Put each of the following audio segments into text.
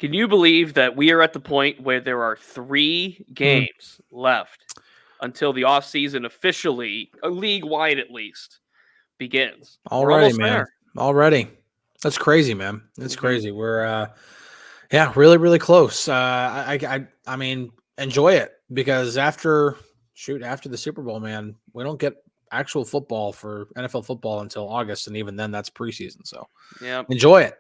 Can you believe that we are at the point where there are 3 games left until the offseason officially, league-wide at least, begins? We're Already, almost man. there. Already. That's crazy, man. It's crazy. We're really, really close. I mean, enjoy it because after the Super Bowl, man, we don't get actual football for NFL football until August, and even then, that's preseason. So, Yeah. enjoy it.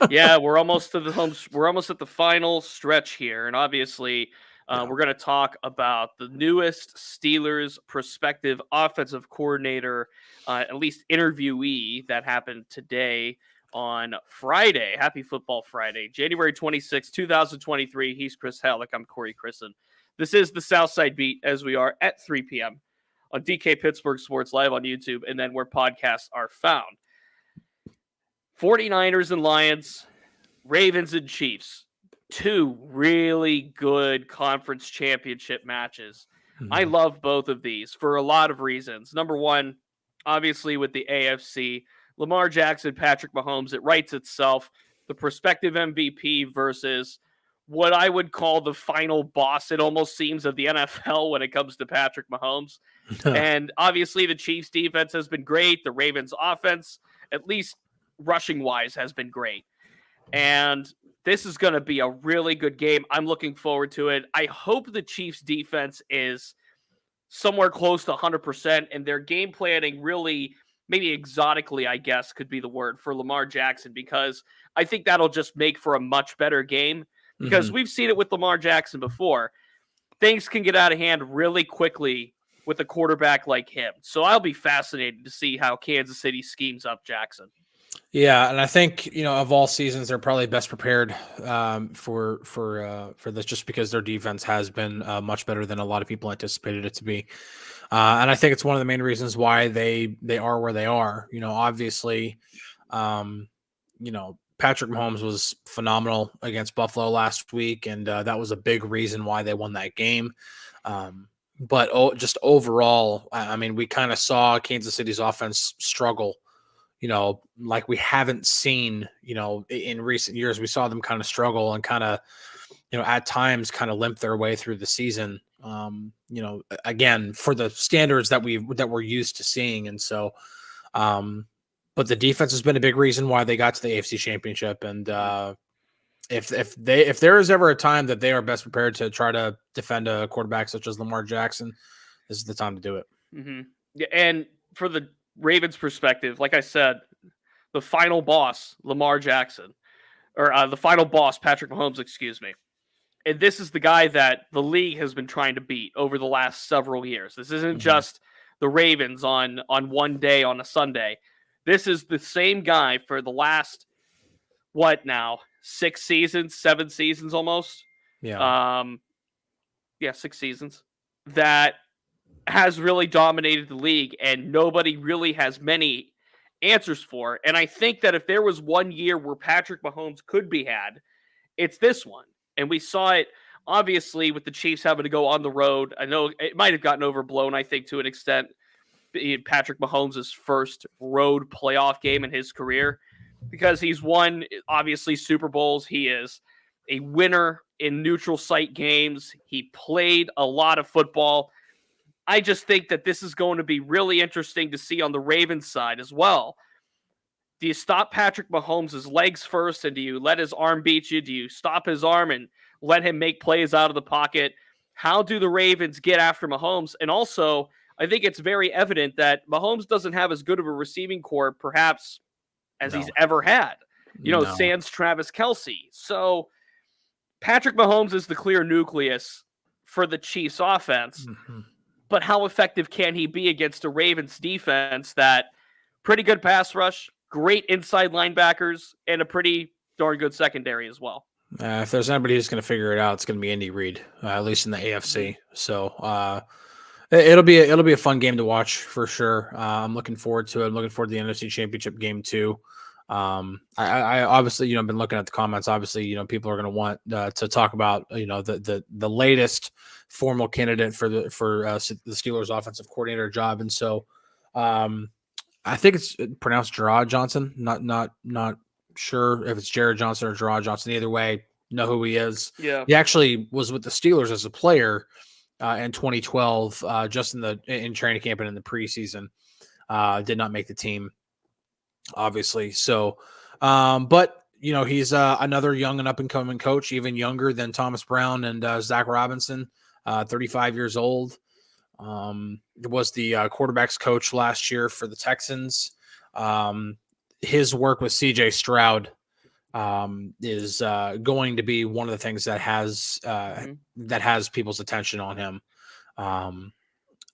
Yeah, we're almost to the we're almost at the final stretch here, and obviously, we're going to talk about the newest Steelers prospective offensive coordinator, at least interviewee that happened today on Friday. Happy Football Friday, January 26, 2023. He's Chris Halicke. I'm Corey Crisan. This is the Southside Beat as we are at 3 p.m. on DK Pittsburgh Sports live on YouTube, and then where podcasts are found. 49ers and Lions, Ravens and Chiefs. 2 really good conference championship matches. I love both of these for a lot of reasons. Number one, obviously with the AFC, Lamar Jackson, Patrick Mahomes, it writes itself. The prospective MVP versus what I would call the final boss, it almost seems, of the NFL when it comes to Patrick Mahomes. And obviously the Chiefs defense has been great. The Ravens offense, at least rushing wise, has been great. And this is going to be a really good game. I'm looking forward to it. I hope the Chiefs defense is somewhere close to 100% and their game planning really, maybe exotically, I guess could be the word, for Lamar Jackson, because I think that'll just make for a much better game, because we've seen it with Lamar Jackson before. Things can get out of hand really quickly with a quarterback like him. So I'll be fascinated to see how Kansas City schemes up Jackson. Yeah, and I think, of all seasons, they're probably best prepared for this, just because their defense has been much better than a lot of people anticipated it to be, and I think it's one of the main reasons why they are where they are. Obviously, Patrick Mahomes was phenomenal against Buffalo last week, and that was a big reason why they won that game. But just overall, I mean, we kind of saw Kansas City's offense struggle. Like we haven't seen, in recent years. We saw them kind of struggle and kind of, at times kind of limp their way through the season. Again, for the standards that we're used to seeing. And so, but the defense has been a big reason why they got to the AFC Championship. And if there is ever a time that they are best prepared to try to defend a quarterback such as Lamar Jackson, this is the time to do it. Yeah, and for the Ravens perspective, like I said, the final boss, Lamar Jackson, or the final boss, Patrick Mahomes, excuse me. And this is the guy that the league has been trying to beat over the last several years. This isn't just the Ravens on one day on a Sunday. This is the same guy for the last, 6 seasons, 7 seasons almost? Yeah. 6 seasons. That has really dominated the league, and nobody really has many answers for. And I think that if there was one year where Patrick Mahomes could be had, it's this one. And we saw it, obviously, with the Chiefs having to go on the road. I know it might have gotten overblown, I think, to an extent, Patrick Mahomes' first road playoff game in his career, because he's won, obviously, Super Bowls. He is a winner in neutral site games. He played a lot of football. I just think that this is going to be really interesting to see on the Ravens side as well. Do you stop Patrick Mahomes' legs first, and do you let his arm beat you? Do you stop his arm and let him make plays out of the pocket? How do the Ravens get after Mahomes? And also, I think it's very evident that Mahomes doesn't have as good of a receiving core, perhaps, as he's ever had. Sans Travis Kelce. So Patrick Mahomes is the clear nucleus for the Chiefs offense. But how effective can he be against a Ravens defense that pretty good pass rush, great inside linebackers, and a pretty darn good secondary as well? If there's anybody who's going to figure it out, it's going to be Andy Reid, at least in the AFC. So it'll be a fun game to watch for sure. I'm looking forward to it. I'm looking forward to the NFC Championship game too. I obviously, been looking at the comments. Obviously, people are going to want to talk about, the latest formal candidate for the Steelers offensive coordinator job. And so, I think it's pronounced Gerard Johnson, not sure if it's Jared Johnson or Gerard Johnson. Either way, know who he is. Yeah. He actually was with the Steelers as a player in 2012, just in training camp and in the preseason. Did not make the team, obviously. So, but he's another young and up and coming coach, even younger than Thomas Brown and Zach Robinson, 35 years old. Was the quarterbacks coach last year for the Texans. His work with CJ Stroud is going to be one of the things that has people's attention on him.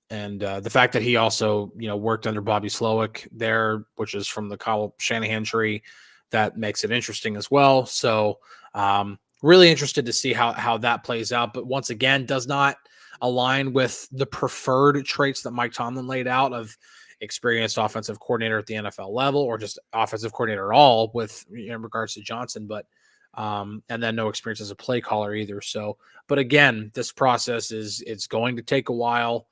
And the fact that he also, worked under Bobby Slowick there, which is from the Kyle Shanahan tree, that makes it interesting as well. So really interested to see how that plays out. But once again, does not align with the preferred traits that Mike Tomlin laid out of experienced offensive coordinator at the NFL level, or just offensive coordinator at all with in regards to Johnson, but and then no experience as a play caller either. So, but again, this process it's going to take a while.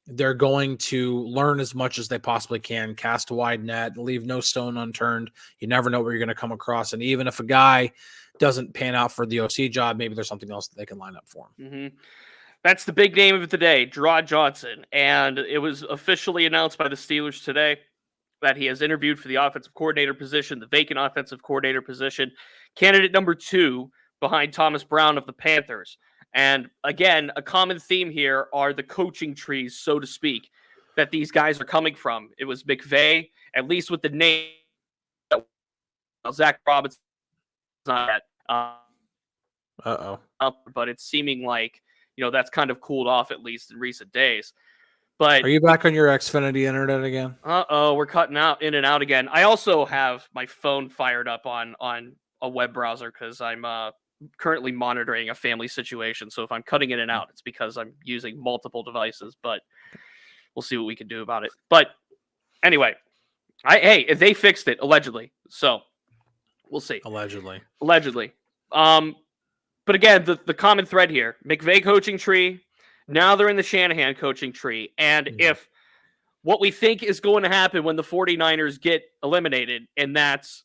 They're going to learn as much as they possibly can, cast a wide net, leave no stone unturned. You never know where you're going to come across. And even if a guy doesn't pan out for the OC job, maybe there's something else that they can line up for him. Mm-hmm. That's the big name of the day, Gerard Johnson. And it was officially announced by the Steelers today that he has interviewed for the offensive coordinator position, the vacant offensive coordinator position, candidate number 2 behind Thomas Brown of the Panthers. And again, a common theme here are the coaching trees, so to speak, that these guys are coming from. It was McVay, at least with the name. Zach Robinson, not but it's seeming like that's kind of cooled off, at least in recent days. But are you back on your Xfinity internet again? We're cutting out in and out again. I also have my phone fired up on a web browser because I'm currently monitoring a family situation. So if I'm cutting in and out, it's because I'm using multiple devices, but we'll see what we can do about it. But anyway, if they fixed it allegedly. So we'll see. Allegedly. But again, the common thread here, McVay coaching tree, now they're in the Shanahan coaching tree. And if what we think is going to happen when the 49ers get eliminated, and that's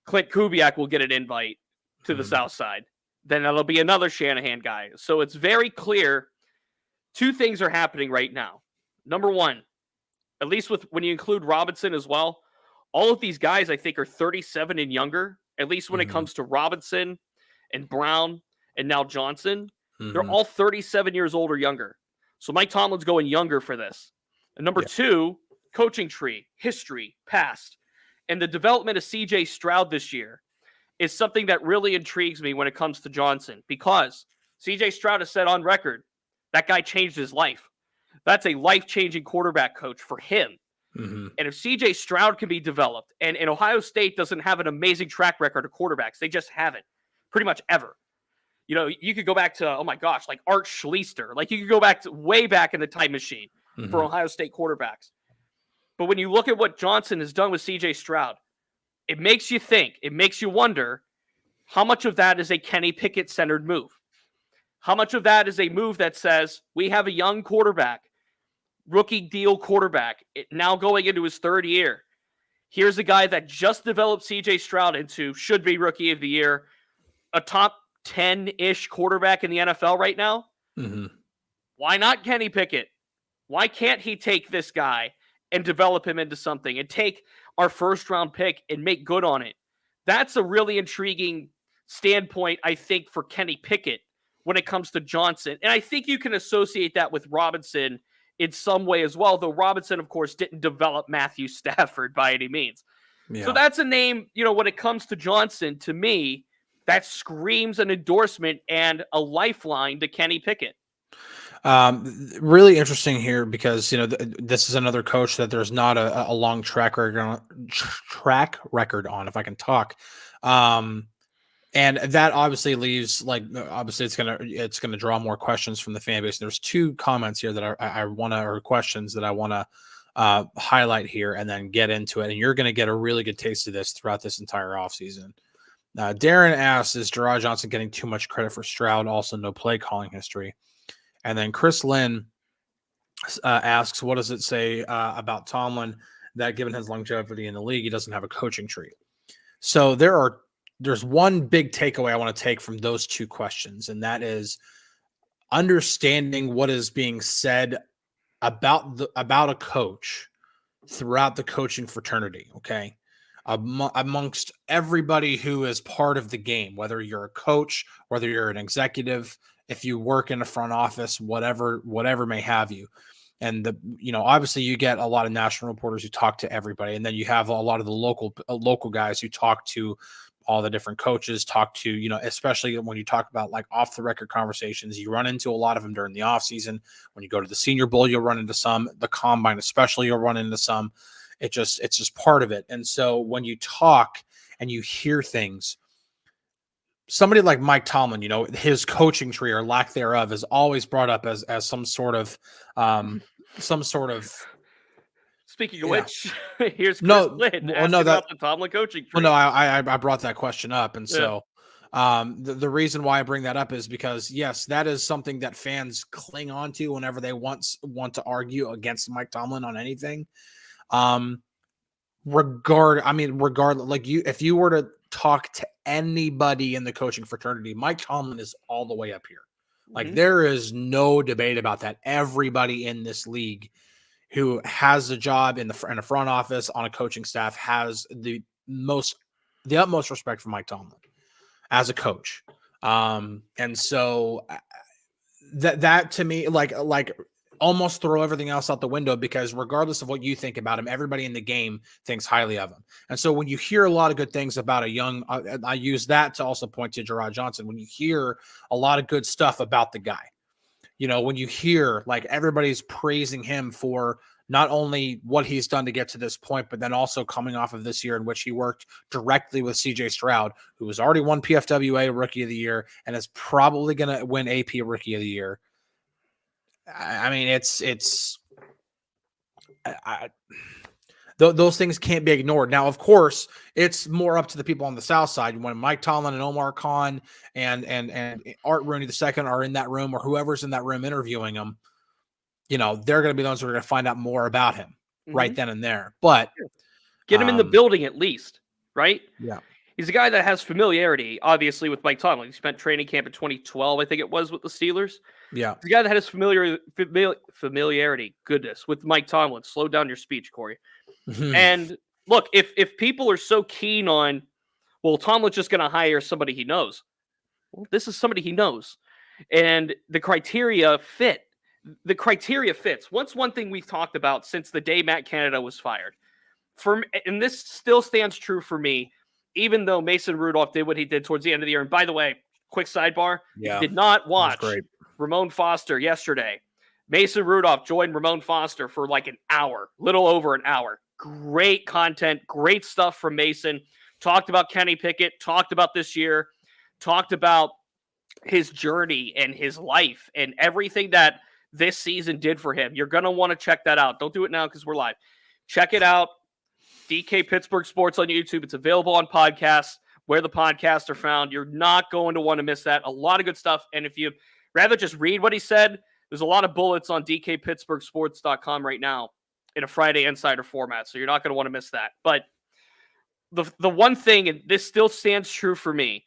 Clint Kubiak will get an invite to the South Side, then that'll be another Shanahan guy. So it's very clear 2 things are happening right now. Number 1, at least when you include Robinson as well, all of these guys I think are 37 and younger, at least when it comes to Robinson and Brown and now Johnson. They're all 37 years old or younger. So Mike Tomlin's going younger for this. And number 2, coaching tree, history, past. And the development of CJ Stroud this year is something that really intrigues me when it comes to Johnson, because CJ Stroud has said on record that guy changed his life. That's a life-changing quarterback coach for him. And if CJ Stroud can be developed, and Ohio State doesn't have an amazing track record of quarterbacks, they just haven't pretty much ever. You could go back to, like Art Schlichter. Like you could go back to way back in the time machine for Ohio State quarterbacks. But when you look at what Johnson has done with CJ Stroud, it makes you think, it makes you wonder how much of that is a Kenny Pickett-centered move. How much of that is a move that says we have a young quarterback, rookie deal quarterback, now going into his 3rd year. Here's a guy that just developed CJ Stroud into should be rookie of the year, a top 10-ish quarterback in the NFL right now. Why not Kenny Pickett? Why can't he take this guy and develop him into something and take our 1st-round pick and make good on it? That's a really intriguing standpoint, I think, for Kenny Pickett when it comes to Johnson. And I think you can associate that with Robinson in some way as well, though Robinson, of course, didn't develop Matthew Stafford by any means. So that's a name, when it comes to Johnson, to me, that screams an endorsement and a lifeline to Kenny Pickett. Really interesting here because, this is another coach that there's not a long track record on, if I can talk. And that obviously leaves it's going to draw more questions from the fan base. There's 2 comments here that or questions that I want to highlight here and then get into it. And you're going to get a really good taste of this throughout this entire offseason. Darren asks, is Gerard Johnson getting too much credit for Stroud? Also, no play calling history. And then Chris Lynn asks, what does it say about Tomlin that given his longevity in the league, he doesn't have a coaching tree? So there's one big takeaway I want to take from those two questions, and that is understanding what is being said about a coach throughout the coaching fraternity. Okay. Amongst everybody who is part of the game, whether you're a coach, whether you're an executive, if you work in a front office, whatever may have you. And obviously you get a lot of national reporters who talk to everybody. And then you have a lot of the local guys who talk to all the different coaches, talk to, especially when you talk about like off the record conversations, you run into a lot of them during the off season. When you go to the Senior Bowl, you'll run into some, the Combine, especially, you'll run into some. It's just part of it. And so when you talk and you hear things, somebody like Mike Tomlin, his coaching tree or lack thereof is always brought up as some sort of Speaking of which, here's Chris Lynn well, asking about the Tomlin coaching tree. Well, no, I brought that question up, and so the reason why I bring that up is because yes, that is something that fans cling on to whenever they want to argue against Mike Tomlin on anything. Regardless, like if you were to talk to anybody in the coaching fraternity, Mike Tomlin is all the way up here. Like there is no debate about that. Everybody in this league who has a job in a front office on a coaching staff has the utmost respect for Mike Tomlin as a coach. And so that to me, like almost throw everything else out the window, because regardless of what you think about him, everybody in the game thinks highly of him. And so when you hear a lot of good things about a young, I use that to also point to Gerard Johnson. When you hear a lot of good stuff about the guy, when you hear like everybody's praising him for not only what he's done to get to this point, but then also coming off of this year in which he worked directly with CJ Stroud, who has already won PFWA Rookie of the Year and is probably going to win AP Rookie of the Year. I mean, those things can't be ignored. Now, of course, it's more up to the people on the South side. When Mike Tomlin and Omar Khan and Art Rooney II are in that room, or whoever's in that room interviewing him, they're going to be the ones who are going to find out more about him right then and there. But get him in the building at least, right? Yeah. He's a guy that has familiarity, obviously, with Mike Tomlin. He spent training camp in 2012, I think it was, with the Steelers. Yeah. He's a guy that has familiarity, goodness, with Mike Tomlin. Slow down your speech, Corey. And look, if people are so keen on, well, Tomlin's just going to hire somebody he knows. Well, this is somebody he knows. And the criteria fit. The criteria fits. What's one thing we've talked about since the day Matt Canada was fired? And this still stands true for me, even though Mason Rudolph did what he did towards the end of the year. And by the way, quick sidebar, if you did not watch Ramon Foster yesterday, Mason Rudolph joined Ramon Foster for like an hour, little over an hour. Great content, great stuff from Mason. Talked about Kenny Pickett, talked about this year, talked about his journey and his life and everything that this season did for him. You're going to want to check that out. Don't do it now because we're live. Check it out. DK Pittsburgh Sports on YouTube. It's available on podcasts where the podcasts are found. You're not going to want to miss that. A lot of good stuff. And if you rather just read what he said, there's a lot of bullets on DKPittsburghSports.com right now in a Friday Insider format. So you're not going to want to miss that. But the one thing, and this still stands true for me,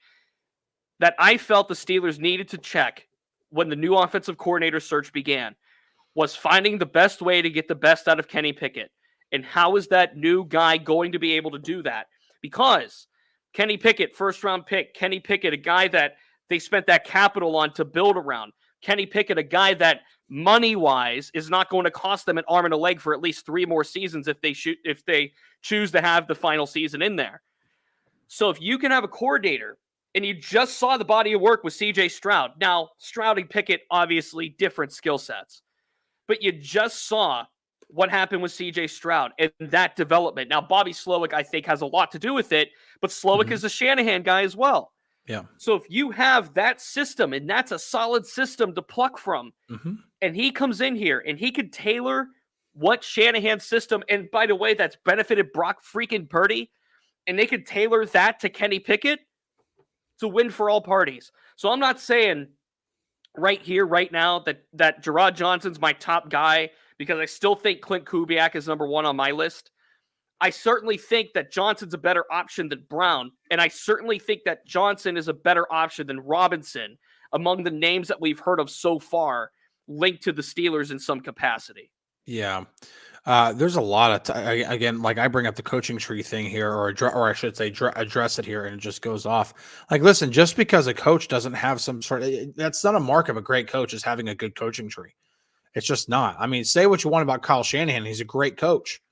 that I felt the Steelers needed to check when the new offensive coordinator search began was finding the best way to get the best out of Kenny Pickett. And how is that new guy going to be able to do that? Because Kenny Pickett, first-round pick. Kenny Pickett, a guy that they spent that capital on to build around. Kenny Pickett, a guy that money-wise is not going to cost them an arm and a leg for at least 3 more seasons if they choose to have the final season in there. So if you can have a coordinator, and you just saw the body of work with CJ Stroud. Now, Stroud and Pickett, obviously different skill sets. But you just saw what happened with CJ Stroud and that development. Now, Bobby Slowick, I think, has a lot to do with it, but Slowick is a Shanahan guy as well. Yeah. So if you have that system, and that's a solid system to pluck from, and he comes in here and he can tailor what Shanahan's system, and by the way, that's benefited Brock freaking Purdy, and they could tailor that to Kenny Pickett, to win for all parties. So I'm not saying right here, right now, that Gerard Johnson's my top guy, because I still think Clint Kubiak is number 1 on my list. I certainly think that Johnson's a better option than Brown, and I certainly think that Johnson is a better option than Robinson among the names that we've heard of so far linked to the Steelers in some capacity. Yeah. There's a lot of again, like I bring up the coaching tree thing here, or I should say, address it here, and it just goes off. Like, listen, just because a coach doesn't have some sort of, that's not a mark of a great coach is having a good coaching tree. It's just not. I mean, say what you want about Kyle Shanahan, he's a great coach.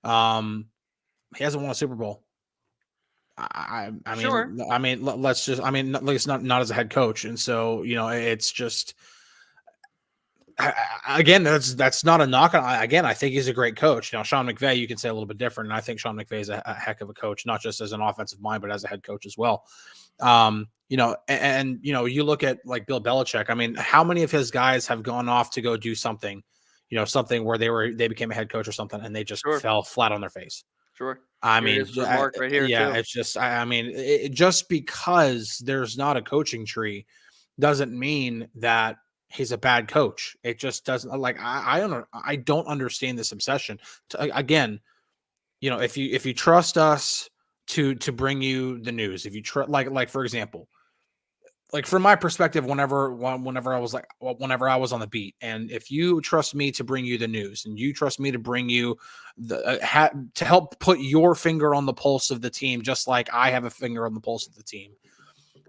He hasn't won a Super Bowl. I mean, Sure. let's just, at least not as a head coach, and so it's just. Again, that's not a knock on. Again, I think he's a great coach. Sean McVay, you can say a little bit different, and I think Sean McVay is a heck of a coach, not just as an offensive mind, but as a head coach as well. You look at like Bill Belichick. I mean, how many of his guys have gone off to go do something, something where they became a head coach or something, and they just fell flat on their face. Sure. I mean, Mark right here. Yeah, too. it's just, just because there's not a coaching tree doesn't mean that he's a bad coach. It just doesn't, like, I don't understand this obsession. Again, if you trust us to bring you the news, if you trust, like for example, like from my perspective, whenever I was on the beat, and if you trust me to bring you the news, and you trust me to bring you to help put your finger on the pulse of the team, just like I have a finger on the pulse of the team,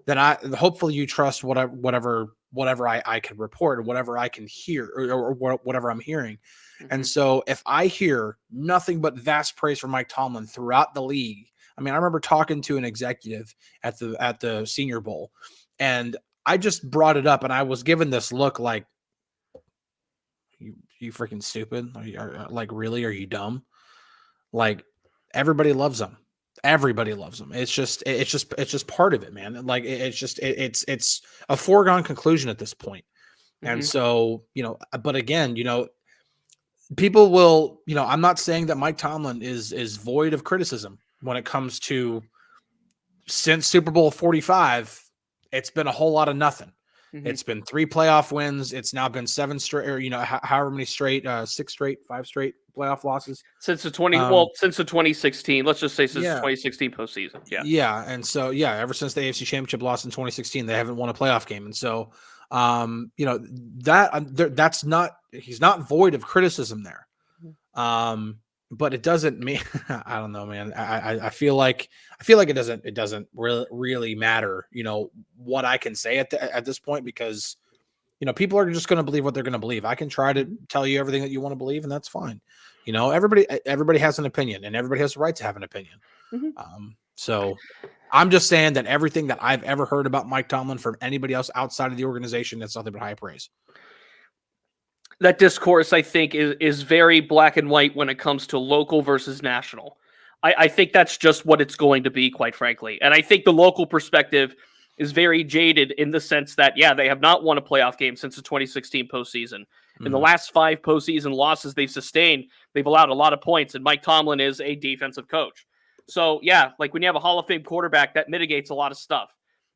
then hopefully you trust whatever I can report, or whatever I can hear, or whatever I'm hearing. Mm-hmm. And so if I hear nothing but vast praise from Mike Tomlin throughout the league, I mean, I remember talking to an executive at the Senior Bowl, and I just brought it up, and I was given this look like, you freaking stupid. Like, really? Are you dumb? Like, everybody loves them. Everybody loves them. It's just part of it, man. Like, it's a foregone conclusion at this point. Mm-hmm. And so, but again, people will, I'm not saying that Mike Tomlin is void of criticism when it comes to, since Super Bowl 45, it's been a whole lot of nothing. Mm-hmm. It's been 3 playoff wins. It's now been 7 straight, or however many straight, 6 straight, 5 straight playoff losses since the 2016. Let's just say since the 2016 postseason. Yeah, and so ever since the AFC Championship loss in 2016, they haven't won a playoff game, and so that's not, he's not void of criticism there. But it doesn't mean, I don't know, man. I feel like it doesn't really matter, what I can say at this point, because, people are just going to believe what they're going to believe. I can try to tell you everything that you want to believe, and that's fine. Everybody has an opinion, and everybody has the right to have an opinion. Mm-hmm. So I'm just saying that everything that I've ever heard about Mike Tomlin from anybody else outside of the organization, that's nothing but high praise. That discourse, I think, is very black and white when it comes to local versus national. I think that's just what it's going to be, quite frankly. And I think the local perspective is very jaded in the sense that, they have not won a playoff game since the 2016 postseason. Mm-hmm. In the last 5 postseason losses they've sustained, they've allowed a lot of points, and Mike Tomlin is a defensive coach. So, like when you have a Hall of Fame quarterback, that mitigates a lot of stuff.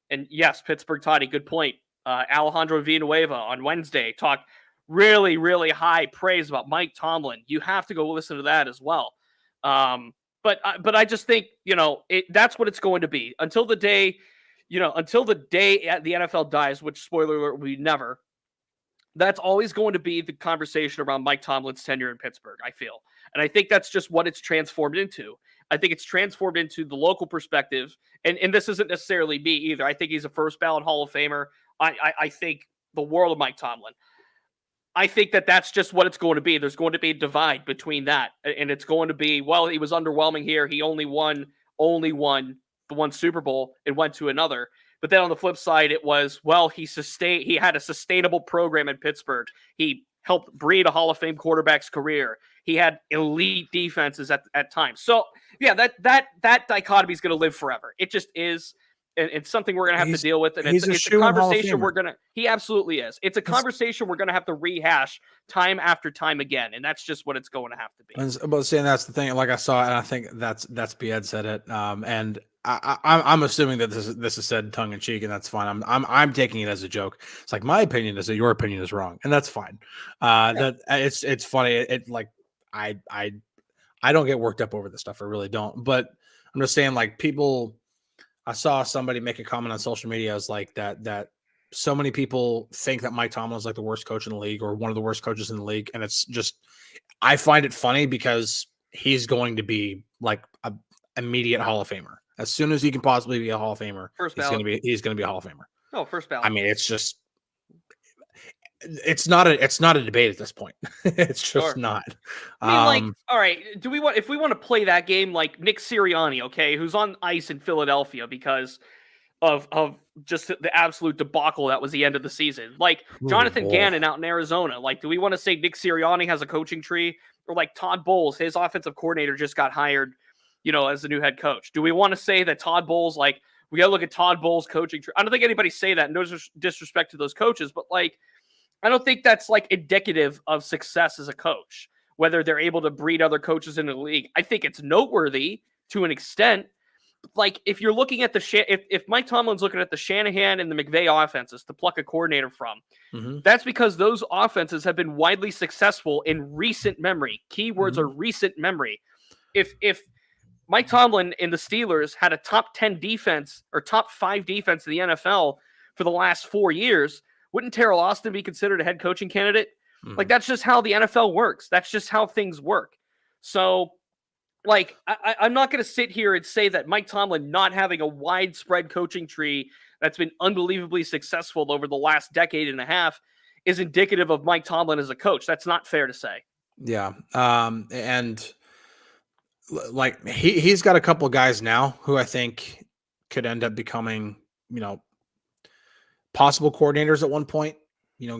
And yes, Pittsburgh Toddy, good point. Alejandro Villanueva on Wednesday talked really, really high praise about Mike Tomlin. You have to go listen to that as well. But I just think, that's what it's going to be until the day the NFL dies, which, spoiler alert, will be never. That's always going to be the conversation around Mike Tomlin's tenure in Pittsburgh, I feel. And I think that's just what it's transformed into. I think it's transformed into the local perspective. And this isn't necessarily me either. I think he's a first ballot Hall of Famer. I think the world of Mike Tomlin. I think that's just what it's going to be. There's going to be a divide between that. And it's going to be, he was underwhelming here. He only won the one Super Bowl and went to another. But then on the flip side, it was, he had a sustainable program in Pittsburgh. He helped breed a Hall of Fame quarterback's career. He had elite defenses at times. So that dichotomy is going to live forever. It just is. And it's something we're going to have to deal with. And it's a conversation he absolutely is. It's a conversation we're going to have to rehash time after time again. And that's just what it's going to have to be. But saying that's the thing, like I saw, and I think that's Bied said it. And I'm assuming that this is said tongue in cheek, and that's fine. I'm taking it as a joke. It's like, my opinion is that your opinion is wrong, and that's fine. That it's funny. I don't get worked up over this stuff. I really don't. But I'm just saying, like, people, I saw somebody make a comment on social media. I was like that so many people think that Mike Tomlin is like the worst coach in the league or one of the worst coaches in the league. And it's just, I find it funny because he's going to be like a immediate Hall of Famer. As soon as he can possibly be a Hall of Famer, he's going to be a Hall of Famer. No, first ballot. I mean, it's just, it's not a debate at this point. It's just not. I mean, all right, if we want to play that game like Nick Sirianni, okay, who's on ice in Philadelphia because of just the absolute debacle that was the end of the season. Like Jonathan Gannon out in Arizona. Like, do we want to say Nick Sirianni has a coaching tree? Or like Todd Bowles, his offensive coordinator just got hired, as the new head coach. Do we want to say that Todd Bowles, like, we got to look at Todd Bowles' coaching tree? I don't think anybody say that. No disrespect to those coaches, but like, I don't think that's like indicative of success as a coach, whether they're able to breed other coaches into the league. I think it's noteworthy to an extent. Like, if you're looking at if Mike Tomlin's looking at the Shanahan and the McVay offenses to pluck a coordinator from, that's because those offenses have been widely successful in recent memory. Keywords are recent memory. If Mike Tomlin and the Steelers had a top 10 defense or top 5 defense in the NFL for the last 4 years, wouldn't Terrell Austin be considered a head coaching candidate? Like, that's just how the NFL works. That's just how things work. So, like, I'm not going to sit here and say that Mike Tomlin not having a widespread coaching tree that's been unbelievably successful over the last decade and a half is indicative of Mike Tomlin as a coach. That's not fair to say. Yeah. And like he's got a couple of guys now who I think could end up becoming, possible coordinators at one point.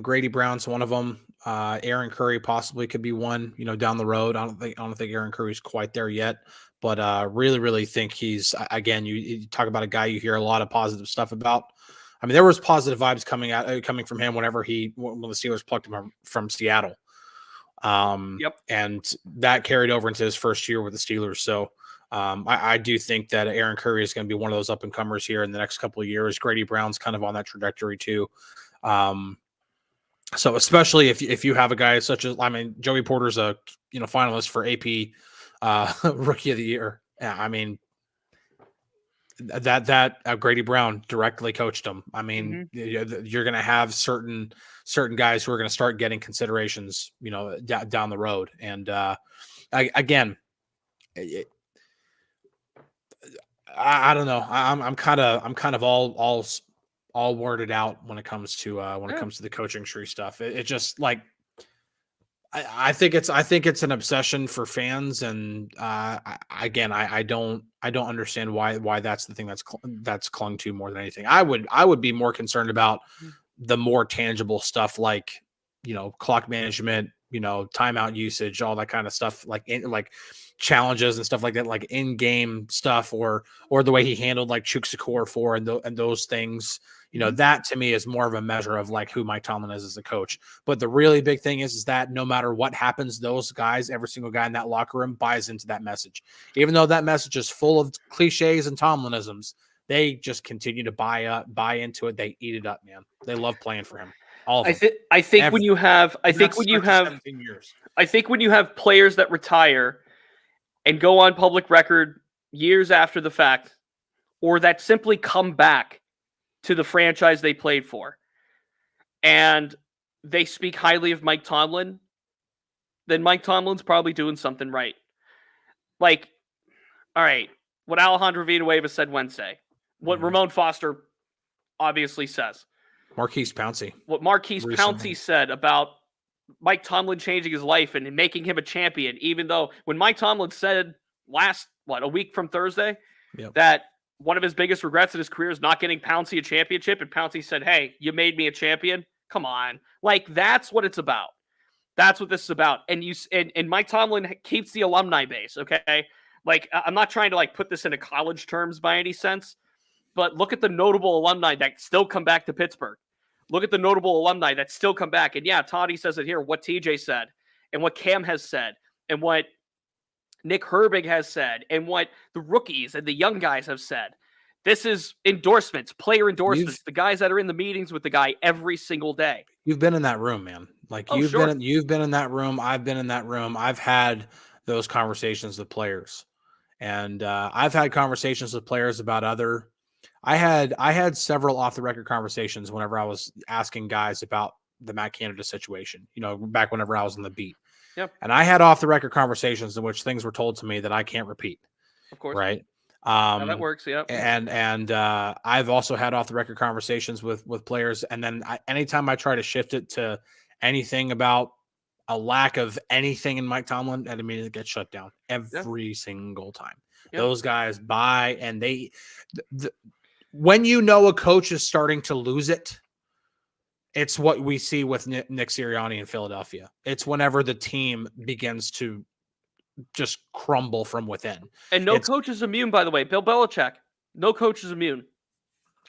Grady Brown's one of them. Aaron Curry possibly could be one, down the road. I don't think Aaron Curry's quite there yet, but really, really think he's, again, you talk about a guy you hear a lot of positive stuff about. I mean, there was positive vibes coming from him when the Steelers plucked him from Seattle. And that carried over into his first year with the Steelers. So I do think that Aaron Curry is going to be one of those up and comers here in the next couple of years. Grady Brown's kind of on that trajectory too. So especially if you have a guy such as, Joey Porter's a finalist for AP Rookie of the Year. Yeah, I mean that Grady Brown directly coached him. I mean, you're going to have certain guys who are going to start getting considerations, down the road. And again, I don't know. I'm kind of all worded out when it comes to the coaching tree stuff. It just like I think it's an obsession for fans, and I don't understand why that's the thing that's clung to more than anything. I would be more concerned about the more tangible stuff like clock management, timeout usage, all that kind of stuff, like challenges and stuff like that, like in-game stuff, or the way he handled like Chukwuezefor and those things. That to me is more of a measure of like who Mike Tomlin is as a coach. But the really big thing is that no matter what happens, those guys, every single guy in that locker room buys into that message. Even though that message is full of cliches and Tomlinisms, they just continue to buy into it. They eat it up, man. They love playing for him. All of them. I think when you have players that retire and go on public record years after the fact, or that simply come back to the franchise they played for, and they speak highly of Mike Tomlin, then Mike Tomlin's probably doing something right. Like, all right, what Alejandro Villanueva said Wednesday, what Ramon Foster obviously says. Marquise Pouncey. What Marquise Pouncey said about Mike Tomlin changing his life and making him a champion, even though when Mike Tomlin said a week from Thursday, that one of his biggest regrets in his career is not getting Pouncey a championship, and Pouncey said, "Hey, you made me a champion." Come on. Like, that's what it's about. That's what this is about. And and Mike Tomlin keeps the alumni base, okay? Like, I'm not trying to like put this into college terms by any sense, but look at the notable alumni that still come back to Pittsburgh. Look at the notable alumni that still come back. And yeah, Toddy says it here, what TJ said and what Cam has said and what Nick Herbig has said and what the rookies and the young guys have said. This is endorsements, player endorsements, the guys that are in the meetings with the guy every single day. You've been in that room, man. Like, you've been in that room. I've been in that room. I've had those conversations with players. And I've had conversations with players about other. I had several off the record conversations whenever I was asking guys about the Matt Canada situation, back whenever I was on the beat. Yep. And I had off the record conversations in which things were told to me that I can't repeat. Of course. Right. That works. Yep. And I've also had off the record conversations with players. And then anytime I try to shift it to anything about a lack of anything in Mike Tomlin, that immediately gets shut down every single time. Yep. Those guys buy, and when a coach is starting to lose it, it's what we see with Nick Sirianni in Philadelphia. It's whenever the team begins to just crumble from within. And no coach is immune, by the way. Bill Belichick, no coach is immune.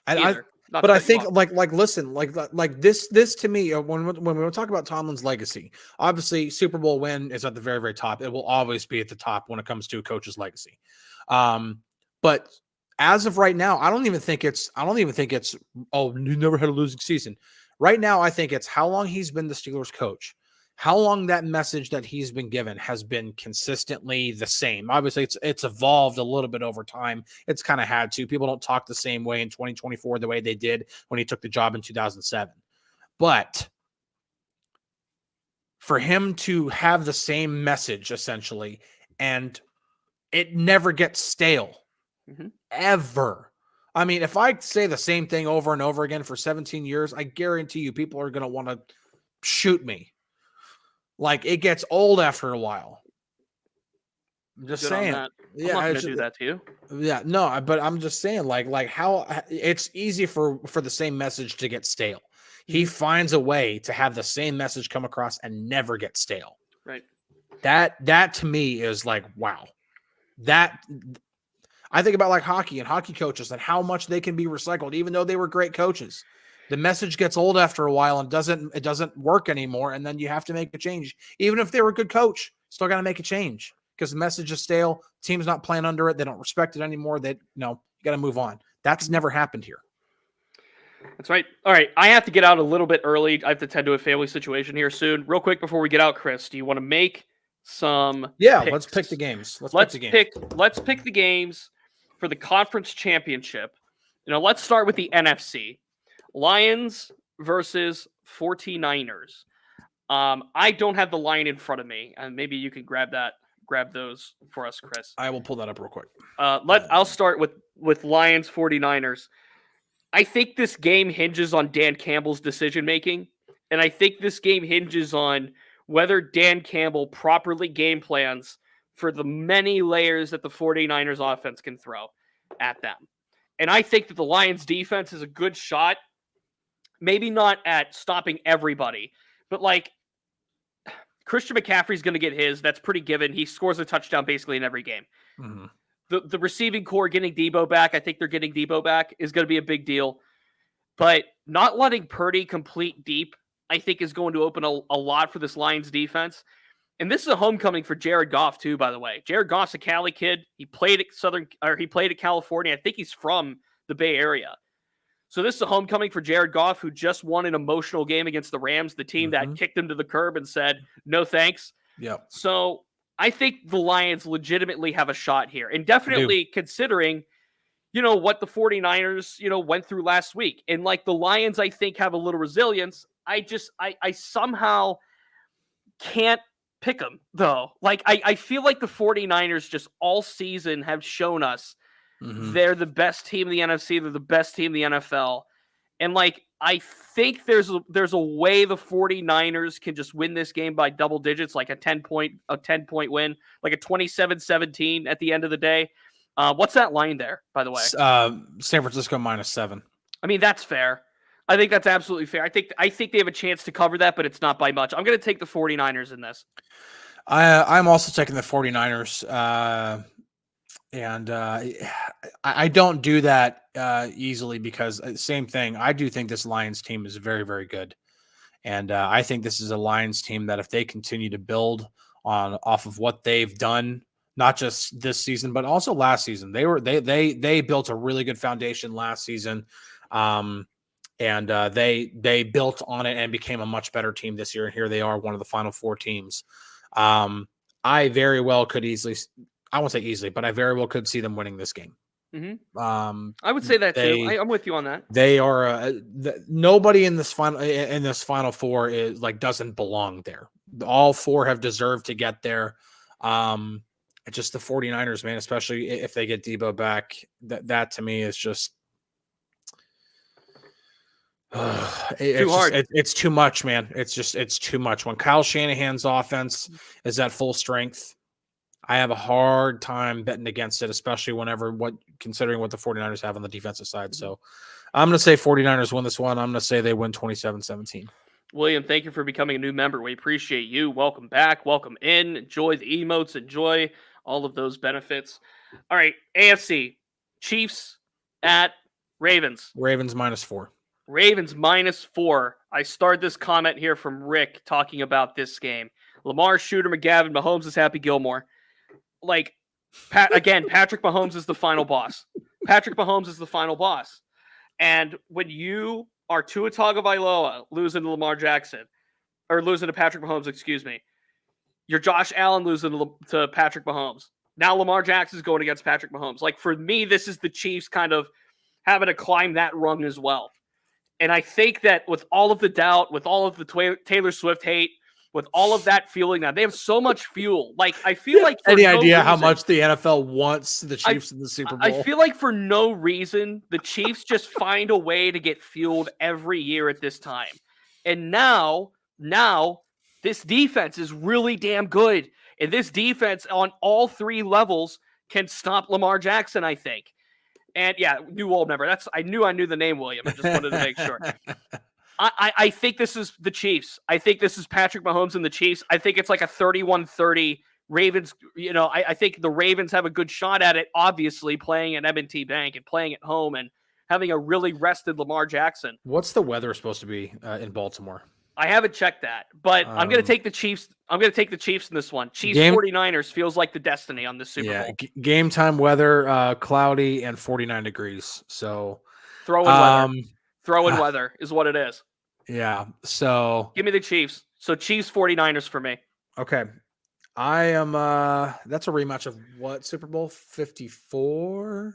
But I think listen, this to me, when we talk about Tomlin's legacy, obviously Super Bowl win is at the very, very top. It will always be at the top when it comes to a coach's legacy. But as of right now, I don't even think it's, oh, you never had a losing season. Right now, I think it's how long he's been the Steelers coach, how long that message that he's been given has been consistently the same. Obviously, it's evolved a little bit over time. It's kind of had to. People don't talk the same way in 2024 the way they did when he took the job in 2007. But for him to have the same message, essentially, and it never gets stale, ever. I mean, if I say the same thing over and over again for 17 years, I guarantee you people are going to want to shoot me. Like, it gets old after a while. I'm just saying. I'm not going to do that to you. Yeah, no, but I'm just saying, like how it's easy for the same message to get stale. He finds a way to have the same message come across and never get stale. Right. That to me is like, wow. I think about like hockey and hockey coaches and how much they can be recycled, even though they were great coaches. The message gets old after a while and it doesn't work anymore. And then you have to make a change. Even if they were a good coach, still got to make a change because the message is stale. Team's not playing under it. They don't respect it anymore. You got to move on. That's never happened here. That's right. All right. I have to get out a little bit early. I have to tend to a family situation here soon. Real quick before we get out, Chris, do you want to make some picks? Let's pick the games. Let's pick the games for the conference championship. Let's start with the NFC. Lions versus 49ers. I don't have the line in front of me, and maybe you can grab those for us, Chris. I will pull that up real quick. I'll start with Lions 49ers. I think this game hinges on Dan Campbell's decision making, and I think this game hinges on whether Dan Campbell properly game plans for the many layers that the 49ers offense can throw at them. And I think that the Lions defense is a good shot. Maybe not at stopping everybody, but like Christian McCaffrey's going to get his. That's pretty given. He scores a touchdown basically in every game. Mm-hmm. The receiving core getting Debo back, I think they're getting Debo back, is going to be a big deal. But not letting Purdy complete deep, I think, is going to open a lot for this Lions defense. And this is a homecoming for Jared Goff too, by the way. Jared Goff's a Cali kid. He played at California. I think he's from the Bay Area. So this is a homecoming for Jared Goff, who just won an emotional game against the Rams, the team that kicked him to the curb and said, no thanks. Yeah. So I think the Lions legitimately have a shot here. And definitely considering, what the 49ers, went through last week. And like the Lions, I think, have a little resilience. I somehow can't pick them, though. Like, I feel like the 49ers just all season have shown us they're the best team in the NFC. They're the best team in the NFL. And like, I think there's a way the 49ers can just win this game by double digits, like a 10-point win, like a 27-17 at the end of the day. What's that line there, by the way? San Francisco -7. I mean, that's fair. I think that's absolutely fair. I think they have a chance to cover that, but it's not by much. I'm going to take the 49ers in this. I'm also taking the 49ers. And I don't do that easily because same thing. I do think this Lions team is very, very good. And I think this is a Lions team that if they continue to build off of what they've done, not just this season, but also last season, they built a really good foundation last season. And they built on it and became a much better team this year. And here they are, one of the final four teams. I very well could easily, I won't say easily, but I very well could see them winning this game. I would say that too. They I'm with you on that. they are nobody in this final four is like doesn't belong there. All four have deserved to get there. Just the 49ers, man, especially if they get Debo back, that to me is just Too hard. It's too much, man. It's too much. When Kyle Shanahan's offense is at full strength, I have a hard time betting against it, especially considering what the 49ers have on the defensive side. So I'm going to say 49ers win this one. I'm going to say they win 27-17. William, thank you for becoming a new member. We appreciate you. Welcome back. Welcome in. Enjoy the emotes. Enjoy all of those benefits. All right, AFC. Chiefs at Ravens. Ravens -4. Ravens -4. I start this comment here from Rick talking about this game. Lamar, Shooter, McGavin, Mahomes is Happy Gilmore. Like, Patrick Mahomes is the final boss. Patrick Mahomes is the final boss. And when you are Tua Tagovailoa losing to Lamar Jackson, or losing to Patrick Mahomes, excuse me, you're Josh Allen losing to Patrick Mahomes. Now Lamar Jackson's going against Patrick Mahomes. Like, for me, this is the Chiefs kind of having to climb that rung as well. And I think that with all of the doubt, with all of the Taylor Swift hate, with all of that feeling now, they have so much fuel. Like, I feel like any idea how much the NFL wants the Chiefs in the Super Bowl? I feel like for no reason, the Chiefs just find a way to get fueled every year at this time. And now this defense is really damn good. And this defense on all three levels can stop Lamar Jackson, I think. And yeah, new old member. I knew the name, William. I just wanted to make sure. I think this is the Chiefs. I think this is Patrick Mahomes and the Chiefs. I think it's like a 31-30 Ravens. I think the Ravens have a good shot at it, obviously, playing at M&T Bank and playing at home and having a really rested Lamar Jackson. What's the weather supposed to be in Baltimore? I haven't checked that, but I'm going to take the Chiefs. I'm going to take the Chiefs in this one. Chiefs 49ers feels like the destiny on the Super Bowl. Game time weather, cloudy and 49 degrees. So throw in weather. Throw in weather is what it is. Yeah. So give me the Chiefs. So Chiefs 49ers for me. Okay. I am that's a rematch of what Super Bowl 54? A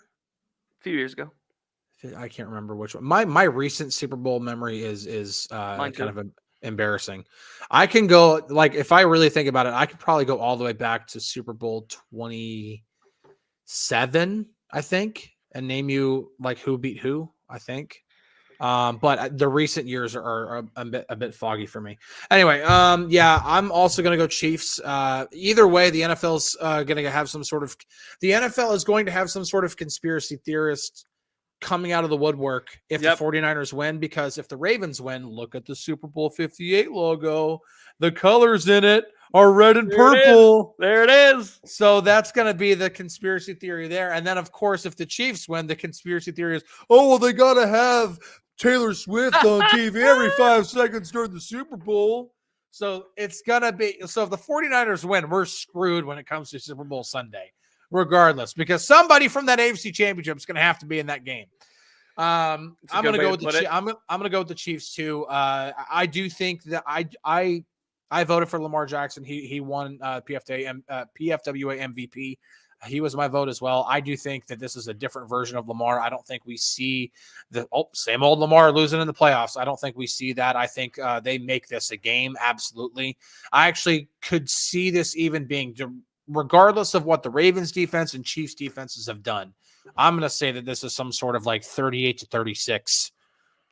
few years ago. I can't remember which one. My recent Super Bowl memory is kind of embarrassing. I can go, like, if I really think about it, I could probably go all the way back to Super Bowl 27, I think, and name you like who beat who, I think. But the recent years are a bit foggy for me. Anyway, I'm also going to go Chiefs. Either way, the NFL's going to have some sort of conspiracy theorist coming out of the woodwork if the 49ers win, because if the Ravens win, look at the Super Bowl 58 logo. The colors in it are red and purple. There it is. So that's going to be the conspiracy theory there. And then, of course, if the Chiefs win, the conspiracy theory is, oh, well, they got to have Taylor Swift on TV every 5 seconds during the Super Bowl. So it's going to be – so if the 49ers win, we're screwed when it comes to Super Bowl Sunday, regardless, because somebody from that AFC Championship is going to have to be in that game. I'm going to go with the I'm going to go with the Chiefs too. I do think that I voted for Lamar Jackson. He won PFWA MVP. He was my vote as well. I do think that this is a different version of Lamar. I don't think we see the same old Lamar losing in the playoffs. I don't think we see that. I think they make this a game. Absolutely. I actually could see this even being, regardless of what the Ravens defense and Chiefs defenses have done, I'm going to say that this is some sort of like 38-36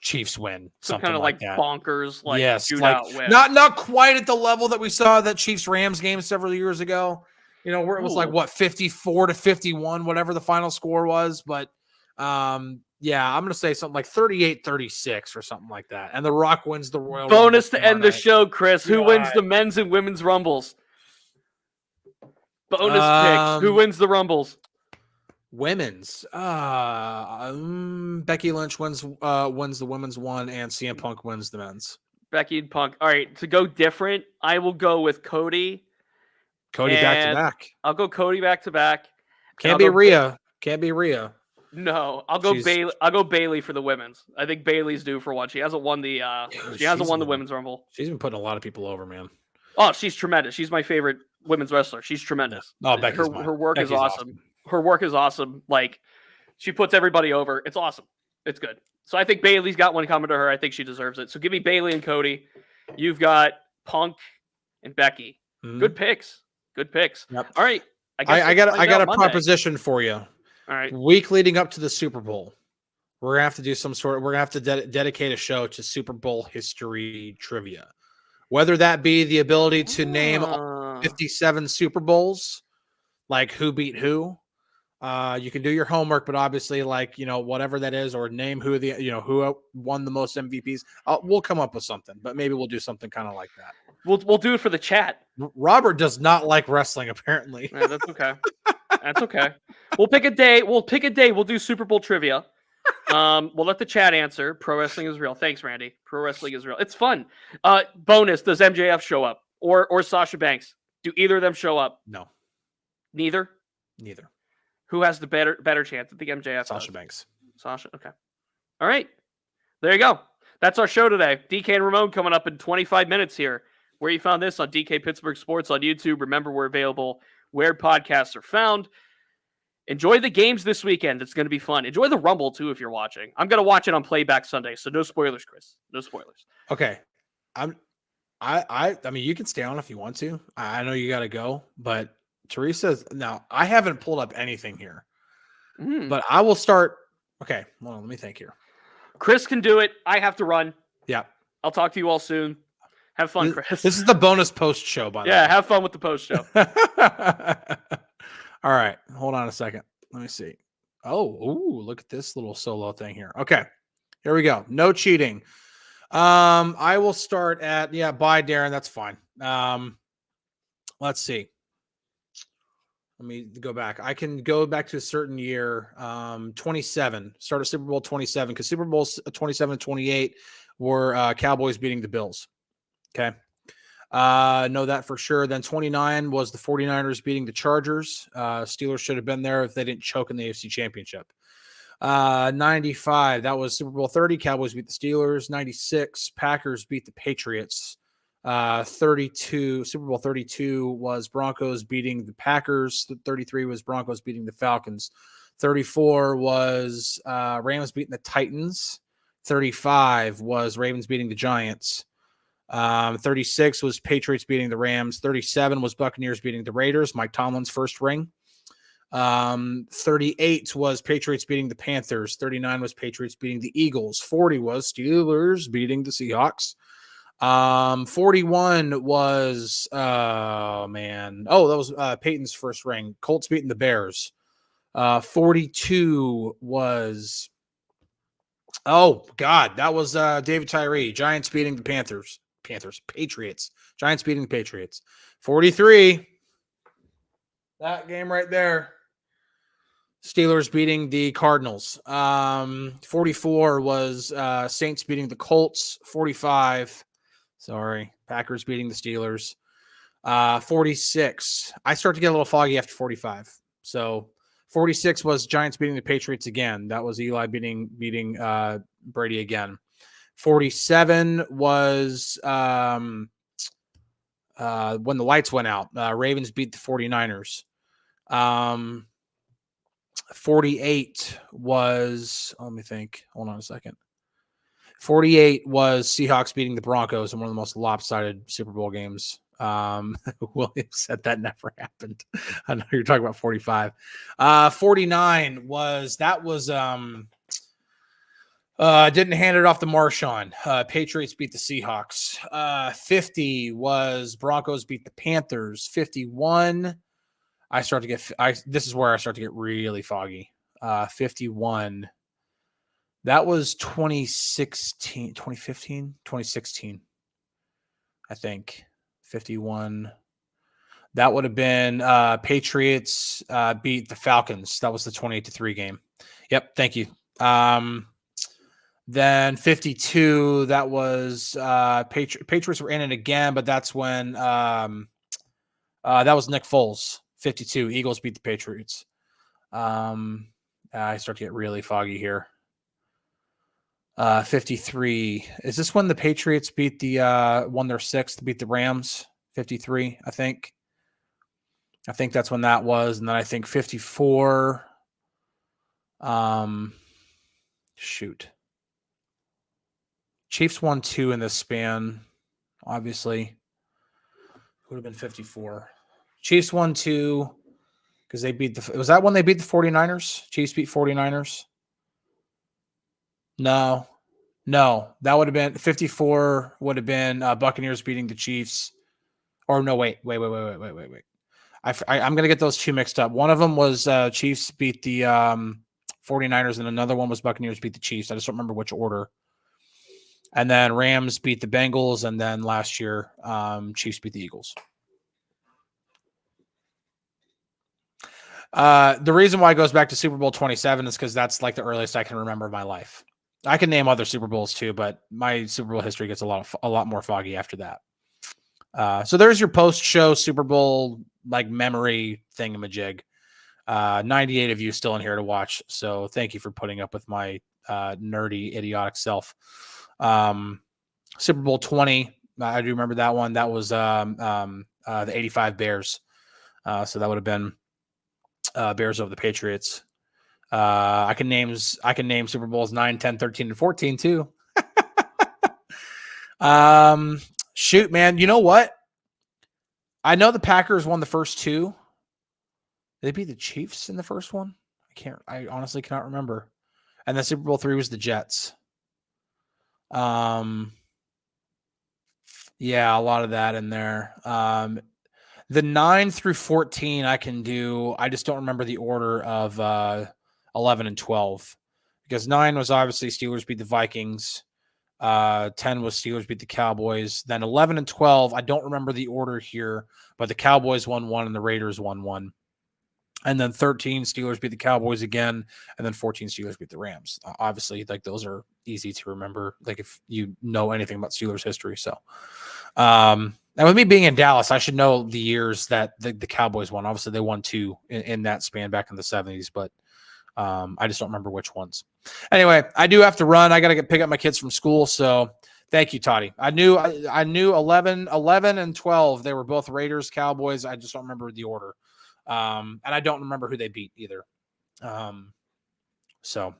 Chiefs win. Some kind of like that. Bonkers, like shootout win. Not quite at the level that we saw that Chiefs Rams game several years ago. Where it was like 54-51, whatever the final score was. But I'm going to say something like 38-36 or something like that. And The Rock wins the Royal bonus to end the show, Chris. Who wins the men's and women's rumbles? Bonus picks. Who wins the rumbles? Women's. Becky Lynch wins the women's one, and CM Punk wins the men's. Becky and Punk. All right, to go different, I will go with Cody. Back to back. I'll go Cody back to back. Can't be Rhea. Can't be Rhea. No, I'll go Bailey. I'll go Bailey for the women's. I think Bailey's due for one. She hasn't won the. She hasn't won the women's rumble. She's been putting a lot of people over, man. Oh, she's tremendous. She's my favorite women's wrestler. She's tremendous. Oh, Becky's mine. Her work is Becky's awesome. Her work is awesome. Like, she puts everybody over. It's awesome. It's good. So I think Bailey's got one coming to her. I think she deserves it. So give me Bailey and Cody. You've got Punk and Becky. Mhm. Good picks. Good picks. Yep. All right. I got a proposition for you. All right. Week leading up to the Super Bowl, we're gonna have to do some sort. We're gonna have to dedicate a show to Super Bowl history trivia, whether that be the ability to name all 57 Super Bowls, like who beat who. You can do your homework, but obviously, like, whatever that is, or name who who won the most MVPs. We'll come up with something, but maybe we'll do something kind of like that. We'll do it for the chat. Robert does not like wrestling, apparently. Yeah, that's okay. That's okay. We'll pick a day. We'll do Super Bowl trivia. We'll let the chat answer. Pro wrestling is real. Thanks, Randy. Pro wrestling is real. It's fun. Bonus: does MJF show up or Sasha Banks? Do either of them show up? No, Neither. Who has the better chance? I think MJF. Sasha Banks. Sasha. Okay. All right. There you go. That's our show today. DK and Ramon coming up in 25 minutes here. Where you found this on DK Pittsburgh Sports on YouTube. Remember, we're available where podcasts are found. Enjoy the games this weekend. It's going to be fun. Enjoy the Rumble, too, if you're watching. I'm going to watch it on Playback Sunday, so no spoilers, Chris. No spoilers. Okay. I mean, you can stay on if you want to. I know you got to go, but Teresa's now. I haven't pulled up anything here, but I will start. Okay, hold on. Let me think here. Chris can do it. I have to run. Yeah. I'll talk to you all soon. Have fun, Chris. This is the bonus post show, by the way. Yeah, have fun with the post show. All right. Hold on a second. Let me see. Oh, look at this little solo thing here. Okay. Here we go. No cheating. I will start at, bye, Darren. That's fine. Let's see. Let me go back. I can go back to a certain year. 27. Start at Super Bowl 27, because Super Bowls 27 and 28 were Cowboys beating the Bills. Okay. Know that for sure. Then 29 was the 49ers beating the Chargers. Steelers should have been there if they didn't choke in the AFC Championship. 95, that was Super Bowl 30. Cowboys beat the Steelers. 96, Packers beat the Patriots. 32, Super Bowl 32 was Broncos beating the Packers. 33 was Broncos beating the Falcons. 34 was Rams beating the Titans. 35 was Ravens beating the Giants. 36 was Patriots beating the Rams. 37 was Buccaneers beating the Raiders, Mike Tomlin's first ring. 38 was Patriots beating the Panthers. 39 was Patriots beating the Eagles. 40 was Steelers beating the Seahawks. 41 was that was Peyton's first ring. Colts beating the Bears. 42 was that was David Tyree. Giants beating the Patriots. Giants beating the Patriots. 43. That game right there. Steelers beating the Cardinals. 44 was Saints beating the Colts. 45. Packers beating the Steelers. 46. I start to get a little foggy after 45. So 46 was Giants beating the Patriots again. That was Eli beating Brady again. 47 was when the lights went out. Ravens beat the 49ers. 48 was, let me think. Hold on a second. 48 was Seahawks beating the Broncos in one of the most lopsided Super Bowl games. William said that never happened. I know you're talking about 45. 49 was didn't hand it off to Marshawn. Patriots beat the Seahawks. 50 was Broncos beat the Panthers. 51. This is where I start to get really foggy. 51. That was 2016, 2015, 2016. I think 51. That would have been Patriots beat the Falcons. That was the 28-3 game. Yep. Thank you. Then 52, that was Patriots were in it again, but that's when that was Nick Foles. 52, Eagles beat the Patriots. I start to get really foggy here. 53, is this when the Patriots beat won their sixth, beat the Rams? 53, I think. I think that's when that was. And then I think 54. Shoot. Chiefs won 2 in this span, obviously. Would have been 54. Chiefs won 2 because they beat was that when they beat the 49ers? Chiefs beat 49ers? No. That would have been 54 would have been Buccaneers beating the Chiefs. Or no, wait. I'm going to get those two mixed up. One of them was Chiefs beat the 49ers, and another one was Buccaneers beat the Chiefs. I just don't remember which order. And then Rams beat the Bengals, and then last year, Chiefs beat the Eagles. The reason why it goes back to Super Bowl 27 is because that's like the earliest I can remember in my life. I can name other Super Bowls too, but my Super Bowl history gets a lot more foggy after that. So there's your post-show Super Bowl like memory thingamajig. 98 of you still in here to watch, so thank you for putting up with my nerdy, idiotic self. Super Bowl 20, I do remember that one. That was the 85 Bears. So that would have been Bears over the Patriots. I can name Super Bowls 9, 10, 13, and 14 too. Shoot, man. You know what? I know the Packers won the first 2. Did they beat the Chiefs in the first one? I honestly cannot remember. And then Super Bowl 3 was the Jets. Yeah, a lot of that in there. The 9 through 14 I can do. I just don't remember the order of 11 and 12. Because 9 was obviously Steelers beat the Vikings. 10 was Steelers beat the Cowboys. Then 11 and 12, I don't remember the order here, but the Cowboys won 1 and the Raiders won 1. And then 13, Steelers beat the Cowboys again. And then 14, Steelers beat the Rams. Obviously, like those are easy to remember, like if you know anything about Steelers history. So, and with me being in Dallas, I should know the years that the Cowboys won. Obviously, they won 2 in that span back in the 70s, but I just don't remember which ones. Anyway, I do have to run. I got to pick up my kids from school. So thank you, Toddy. I knew 11 and 12. They were both Raiders, Cowboys. I just don't remember the order. And I don't remember who they beat either. So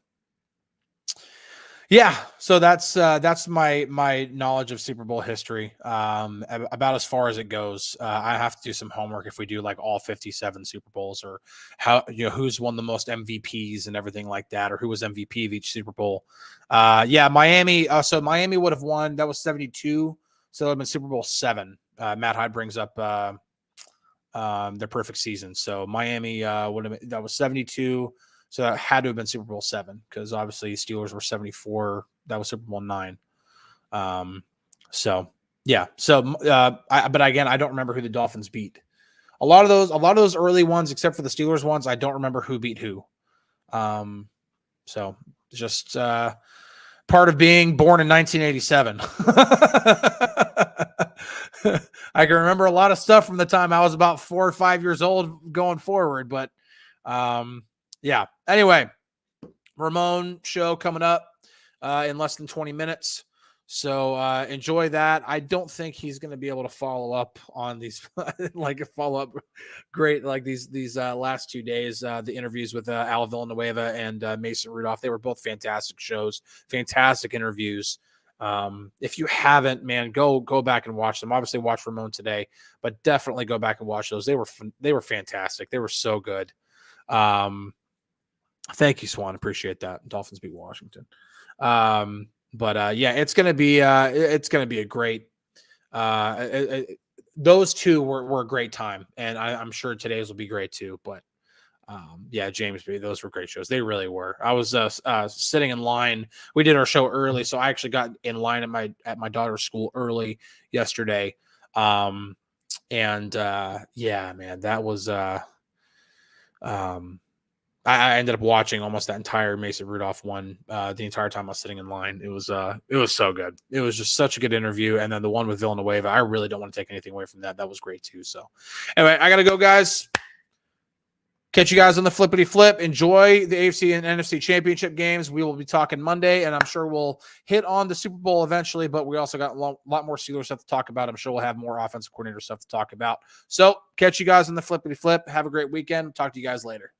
yeah, so that's my knowledge of Super Bowl history, about as far as it goes. I have to do some homework if we do like all 57 Super Bowls, or how, who's won the most MVPs and everything like that, or who was MVP of each Super Bowl. Yeah, Miami. So Miami would have won. That was 72. So it would have been Super Bowl 7. Matt Hyde brings up their perfect season. So Miami would have been, that was 72. So that had to have been Super Bowl 7, because obviously Steelers were 74. That was Super Bowl 9. So yeah. So but again, I don't remember who the Dolphins beat. A lot of those early ones, except for the Steelers ones, I don't remember who beat who. So just part of being born in 1987. I can remember a lot of stuff from the time I was about 4 or 5 years old going forward, but yeah. Anyway, Ramon show coming up in less than 20 minutes. So enjoy that. I don't think he's going to be able to follow up on these, like a follow up great, like these last 2 days, the interviews with Al Villanueva and Mason Rudolph. They were both fantastic shows, fantastic interviews. If you haven't, man, go back and watch them. Obviously watch Ramon today, but definitely go back and watch those. They were fantastic. They were so good. Thank you, Swan. Appreciate that. Dolphins beat Washington. But yeah, it's gonna be a great. Those two were a great time, and I'm sure today's will be great too. But yeah, James B, those were great shows. They really were. I was sitting in line. We did our show early, so I actually got in line at my daughter's school early yesterday. And yeah, man, that was I ended up watching almost that entire Mason Rudolph one the entire time I was sitting in line. It was so good. It was just such a good interview. And then the one with Villanueva, I really don't want to take anything away from that. That was great too. So anyway, I gotta go, guys. Catch you guys on the flippity flip. Enjoy the AFC and NFC championship games. We will be talking Monday, and I'm sure we'll hit on the Super Bowl eventually, but we also got a lot more Steelers stuff to talk about. I'm sure we'll have more offensive coordinator stuff to talk about. So catch you guys on the flippity flip. Have a great weekend. Talk to you guys later.